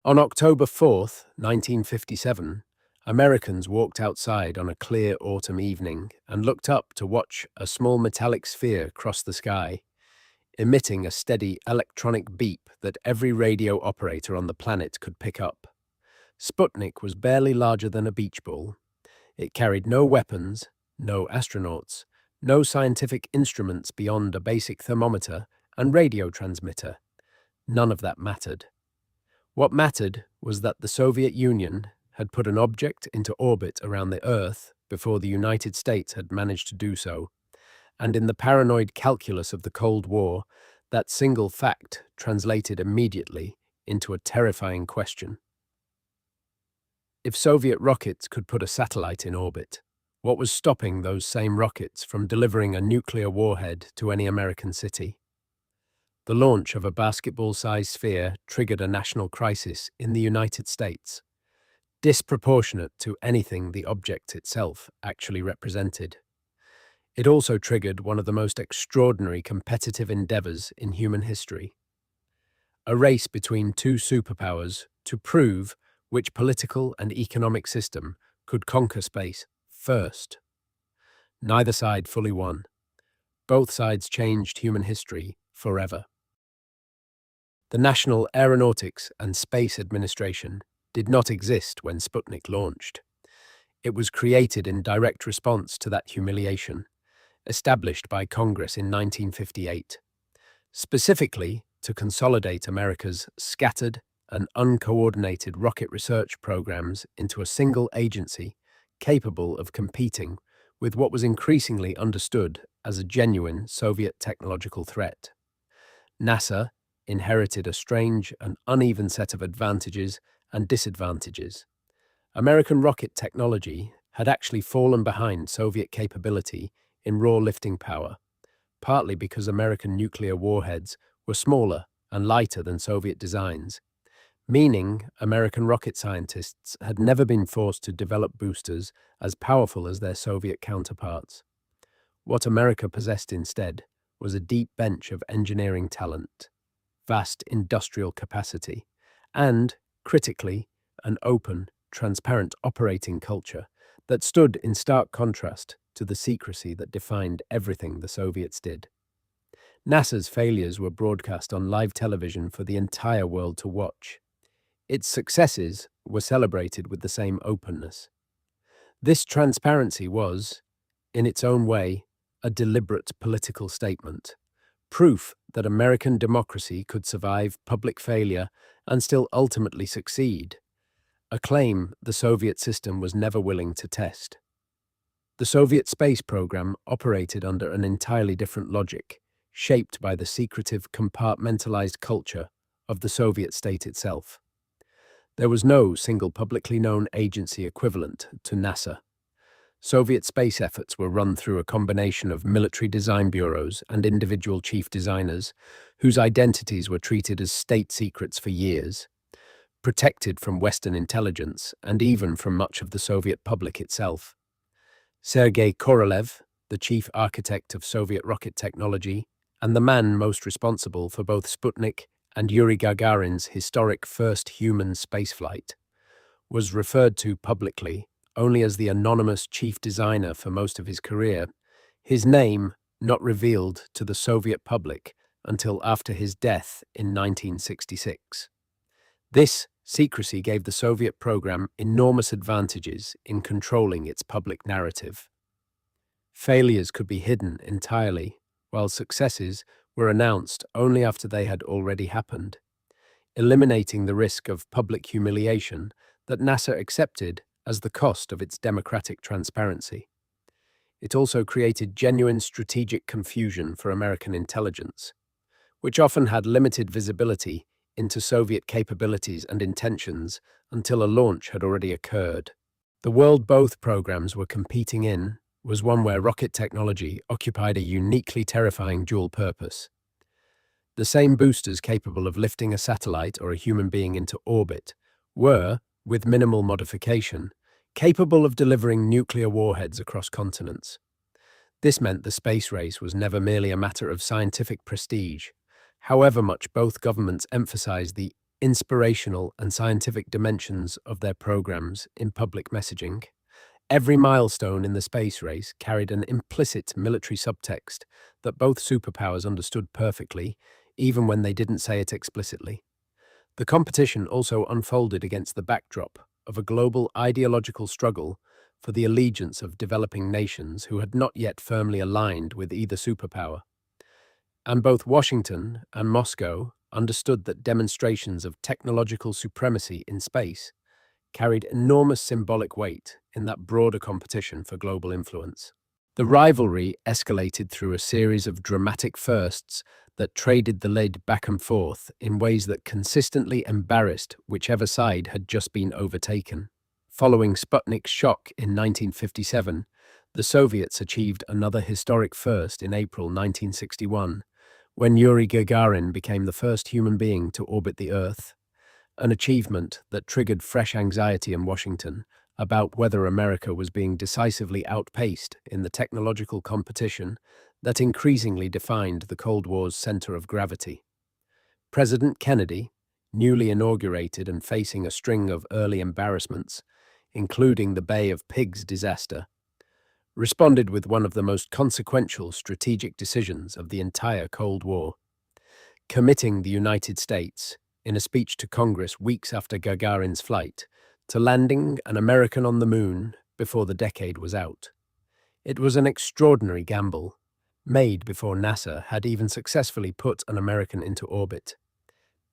On October 4th, 1957, Americans walked outside on a clear autumn evening and looked up to watch a small metallic sphere cross the sky, emitting a steady electronic beep that every radio operator on the planet could pick up. Sputnik was barely larger than a beach ball. It carried no weapons, no astronauts, no scientific instruments beyond a basic thermometer and radio transmitter. None of that mattered. What mattered was that the Soviet Union had put an object into orbit around the Earth before the United States had managed to do so, and in the paranoid calculus of the Cold War, that single fact translated immediately into a terrifying question. If Soviet rockets could put a satellite in orbit, what was stopping those same rockets from delivering a nuclear warhead to any American city? The launch of a basketball-sized sphere triggered a national crisis in the United States, disproportionate to anything the object itself actually represented. It also triggered one of the most extraordinary competitive endeavors in human history, a race between two superpowers to prove which political and economic system could conquer space first. Neither side fully won. Both sides changed human history forever. The National Aeronautics and Space Administration did not exist when Sputnik launched. It was created in direct response to that humiliation, established by Congress in 1958, specifically to consolidate America's scattered and uncoordinated rocket research programs into a single agency capable of competing with what was increasingly understood as a genuine Soviet technological threat. NASA inherited a strange and uneven set of advantages and disadvantages. American rocket technology had actually fallen behind Soviet capability in raw lifting power, partly because American nuclear warheads were smaller and lighter than Soviet designs, meaning American rocket scientists had never been forced to develop boosters as powerful as their Soviet counterparts. What America possessed instead was a deep bench of engineering talent, vast industrial capacity, and, critically, an open, transparent operating culture that stood in stark contrast to the secrecy that defined everything the Soviets did. NASA's failures were broadcast on live television for the entire world to watch. Its successes were celebrated with the same openness. This transparency was, in its own way, a deliberate political statement, proof that American democracy could survive public failure and still ultimately succeed, a claim the Soviet system was never willing to test. The Soviet space program operated under an entirely different logic, shaped by the secretive, compartmentalized culture of the Soviet state itself. There was no single publicly known agency equivalent to NASA. Soviet space efforts were run through a combination of military design bureaus and individual chief designers, whose identities were treated as state secrets for years, protected from Western intelligence and even from much of the Soviet public itself. Sergei Korolev, the chief architect of Soviet rocket technology, and the man most responsible for both Sputnik and Yuri Gagarin's historic first human spaceflight, was referred to publicly only as the anonymous chief designer for most of his career, his name not revealed to the Soviet public until after his death in 1966. This secrecy gave the Soviet program enormous advantages in controlling its public narrative. Failures could be hidden entirely, while successes were announced only after they had already happened, eliminating the risk of public humiliation that NASA accepted as the cost of its democratic transparency. It also created genuine strategic confusion for American intelligence, which often had limited visibility into Soviet capabilities and intentions until a launch had already occurred. The world both programs were competing in was one where rocket technology occupied a uniquely terrifying dual purpose. The same boosters capable of lifting a satellite or a human being into orbit were, with minimal modification, capable of delivering nuclear warheads across continents. This meant the space race was never merely a matter of scientific prestige, however much both governments emphasized the inspirational and scientific dimensions of their programs in public messaging. Every milestone in the space race carried an implicit military subtext that both superpowers understood perfectly, even when they didn't say it explicitly. The competition also unfolded against the backdrop of a global ideological struggle for the allegiance of developing nations who had not yet firmly aligned with either superpower. And both Washington and Moscow understood that demonstrations of technological supremacy in space carried enormous symbolic weight in that broader competition for global influence. The rivalry escalated through a series of dramatic firsts that traded the lead back and forth in ways that consistently embarrassed whichever side had just been overtaken. Following Sputnik's shock in 1957, the Soviets achieved another historic first in April 1961, when Yuri Gagarin became the first human being to orbit the Earth, an achievement that triggered fresh anxiety in Washington about whether America was being decisively outpaced in the technological competition that increasingly defined the Cold War's center of gravity. President Kennedy, newly inaugurated and facing a string of early embarrassments, including the Bay of Pigs disaster, responded with one of the most consequential strategic decisions of the entire Cold War, committing the United States, in a speech to Congress weeks after Gagarin's flight, to landing an American on the moon before the decade was out. It was an extraordinary gamble, made before NASA had even successfully put an American into orbit,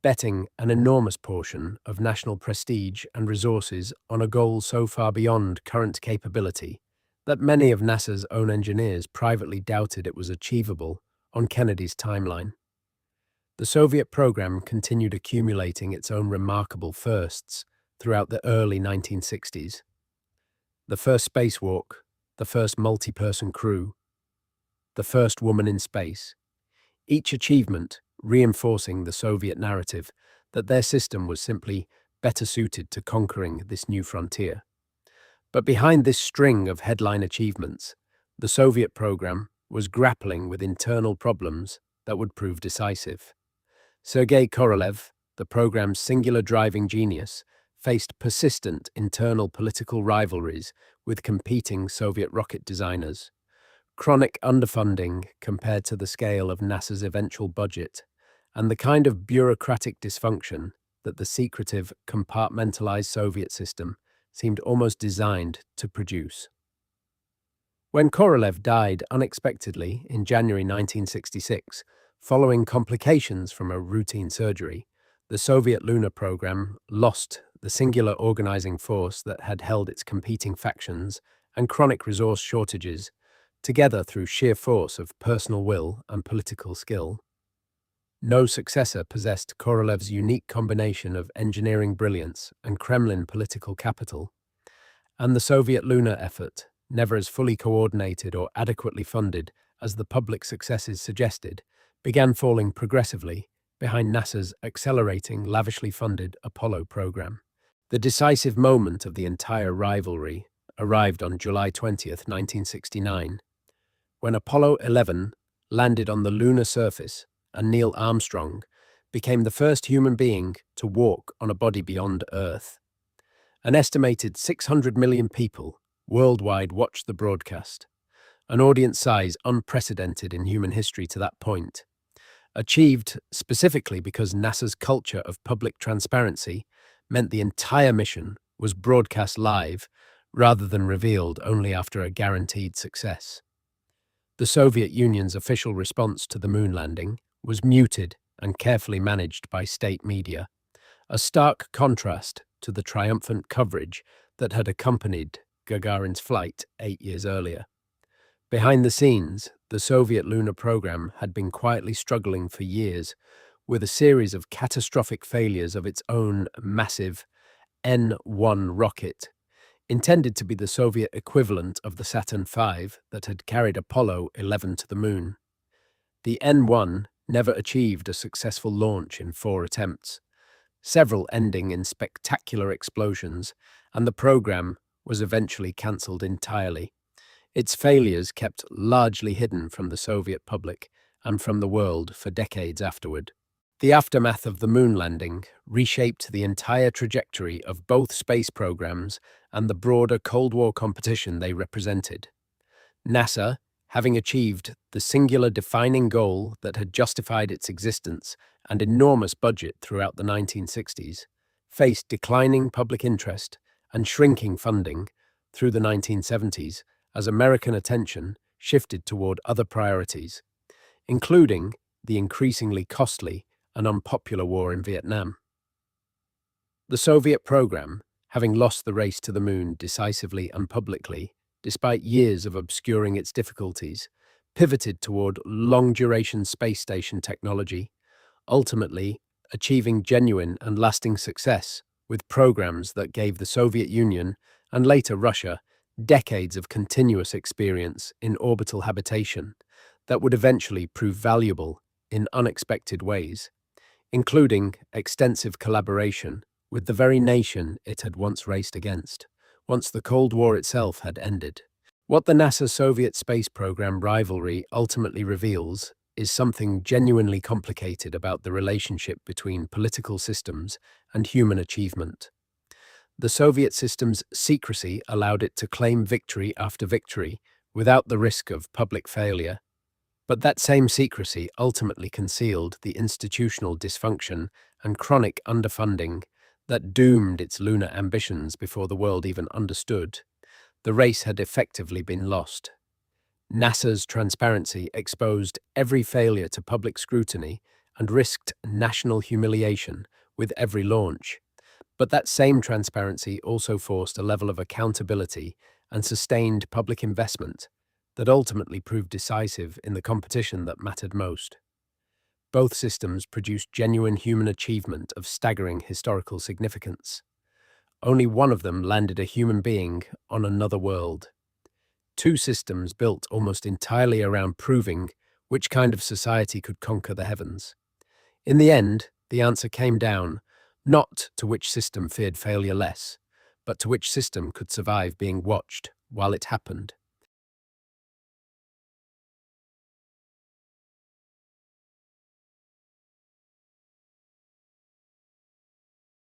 betting an enormous portion of national prestige and resources on a goal so far beyond current capability that many of NASA's own engineers privately doubted it was achievable on Kennedy's timeline. The Soviet program continued accumulating its own remarkable firsts throughout the early 1960s. The first spacewalk, the first multi-person crew, the first woman in space, each achievement reinforcing the Soviet narrative that their system was simply better suited to conquering this new frontier. But behind this string of headline achievements, the Soviet program was grappling with internal problems that would prove decisive. Sergei Korolev, the program's singular driving genius, faced persistent internal political rivalries with competing Soviet rocket designers, chronic underfunding compared to the scale of NASA's eventual budget, and the kind of bureaucratic dysfunction that the secretive, compartmentalized Soviet system seemed almost designed to produce. When Korolev died unexpectedly in January 1966, following complications from a routine surgery, the Soviet lunar program lost the singular organizing force that had held its competing factions and chronic resource shortages together through sheer force of personal will and political skill. No successor possessed Korolev's unique combination of engineering brilliance and Kremlin political capital, and the Soviet lunar effort, never as fully coordinated or adequately funded as the public successes suggested, began falling progressively behind NASA's accelerating, lavishly funded Apollo program. The decisive moment of the entire rivalry arrived on July 20th, 1969, when Apollo 11 landed on the lunar surface and Neil Armstrong became the first human being to walk on a body beyond Earth. An estimated 600 million people worldwide watched the broadcast, an audience size unprecedented in human history to that point, achieved specifically because NASA's culture of public transparency meant the entire mission was broadcast live rather than revealed only after a guaranteed success. The Soviet Union's official response to the moon landing was muted and carefully managed by state media, a stark contrast to the triumphant coverage that had accompanied Gagarin's flight 8 years earlier. Behind the scenes, the Soviet lunar program had been quietly struggling for years with a series of catastrophic failures of its own massive N-1 rocket, intended to be the Soviet equivalent of the Saturn V that had carried Apollo 11 to the moon. The N-1 never achieved a successful launch in 4 attempts, several ending in spectacular explosions, and the program was eventually cancelled entirely. Its failures kept largely hidden from the Soviet public and from the world for decades afterward. The aftermath of the moon landing reshaped the entire trajectory of both space programs and the broader Cold War competition they represented. NASA, having achieved the singular defining goal that had justified its existence and enormous budget throughout the 1960s, faced declining public interest and shrinking funding through the 1970s as American attention shifted toward other priorities, including the increasingly costly and unpopular war in Vietnam. The Soviet program, having lost the race to the moon decisively and publicly, despite years of obscuring its difficulties, pivoted toward long-duration space station technology, ultimately achieving genuine and lasting success with programs that gave the Soviet Union, and later Russia, decades of continuous experience in orbital habitation that would eventually prove valuable in unexpected ways, including extensive collaboration with the very nation it had once raced against, once the Cold War itself had ended. What the NASA Soviet space program rivalry ultimately reveals is something genuinely complicated about the relationship between political systems and human achievement. The Soviet system's secrecy allowed it to claim victory after victory without the risk of public failure, but that same secrecy ultimately concealed the institutional dysfunction and chronic underfunding that doomed its lunar ambitions before the world even understood. The race had effectively been lost. NASA's transparency exposed every failure to public scrutiny and risked national humiliation with every launch. But that same transparency also forced a level of accountability and sustained public investment that ultimately proved decisive in the competition that mattered most. Both systems produced genuine human achievement of staggering historical significance. Only one of them landed a human being on another world. Two systems built almost entirely around proving which kind of society could conquer the heavens. In the end, the answer came down not to which system feared failure less, but to which system could survive being watched while it happened.